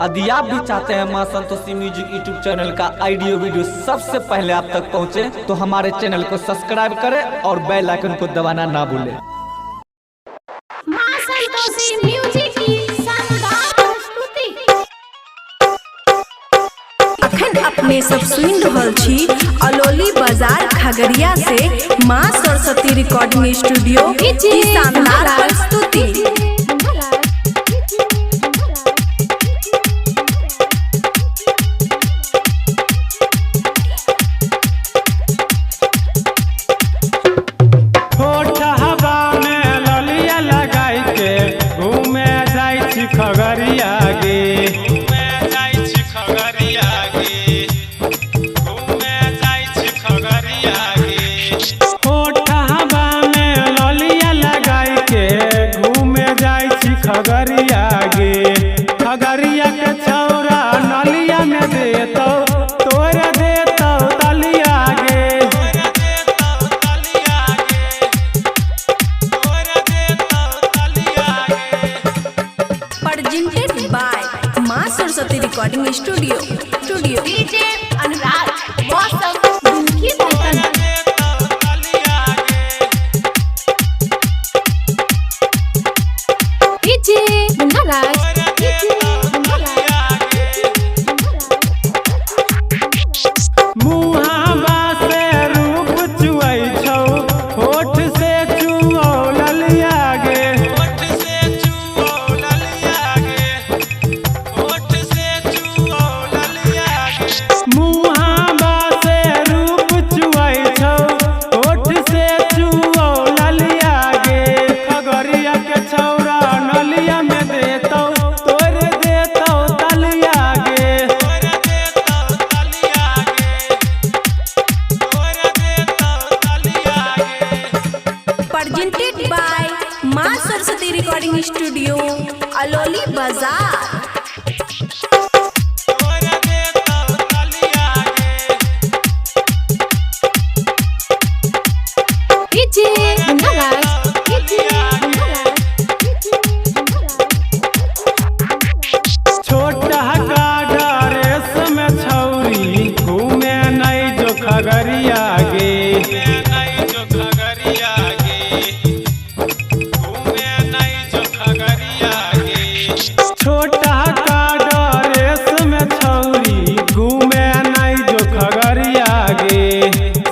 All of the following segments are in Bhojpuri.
यदि आप भी चाहते हैं मां संतोषी म्यूजिक यूट्यूब चैनल का ऑडियो वीडियो सबसे पहले आप तक पहुंचे तो हमारे चैनल को सब्सक्राइब करें और बेल आइकन को दबाना ना भूलें। मां संतोषी म्यूजिक की शानदार प्रस्तुति अखन अपने सब सुन रहल छी अलोली बाजार खगड़िया से मां सरस्वती रिकॉर्डिंग स्टूडियो की शानदार प्रस्तुति। खगड़िया गे घूमे जाय छी खगड़िया गे घूमे जाय छी खगड़िया गे होठहबा में ललिया लगाई के घूमे जाय छी खगड़िया गे खगड़िया के छौरा नलिया में देतौ तोरे देतौ तलिया गे presented by मां Saraswati recording studio DJ Anurag मौसम उनकी धड़कन डीजे अनुराग मुहावा से रूप चुआई छौ होठ से चुओ ललिया गे होठ से चुओ ललिया गे होठ से चुओ ललिया गे मुहावा से रूप चुआई छौ होठ से चुओ ललिया गे खगड़िया के छौरा नलिया में देतौ तोरे देतौ तलिया गे presented by मां सरस्वती रिकॉर्डिंग स्टूडियो अलोली बाजार। डीजे अनुराग छोटा का ड्रेस में छौरी घूमे नहीं जो खगड़िया गे नहीं जो खगड़िया गे घूमे नहीं जो खगड़िया गे छोटा का ड्रेस में छौरी घूमे नहीं जो खगड़िया गे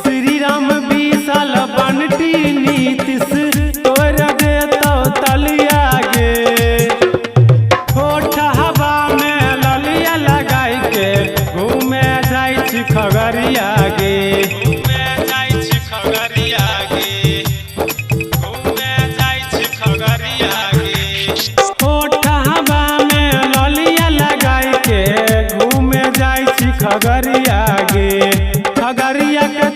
श्री राम विशाल बंटी नीतीश तोरे देतौ तलिया गे होठहबा में ललिया लगाई के घूमे जाय छी खगड़िया गे घूमे जाय छी खगड़िया गे घूमे जाय छी खगड़िया गे होठहबा में ललिया लगाई के घूमे जाय छी खगड़िया गे खगड़िया के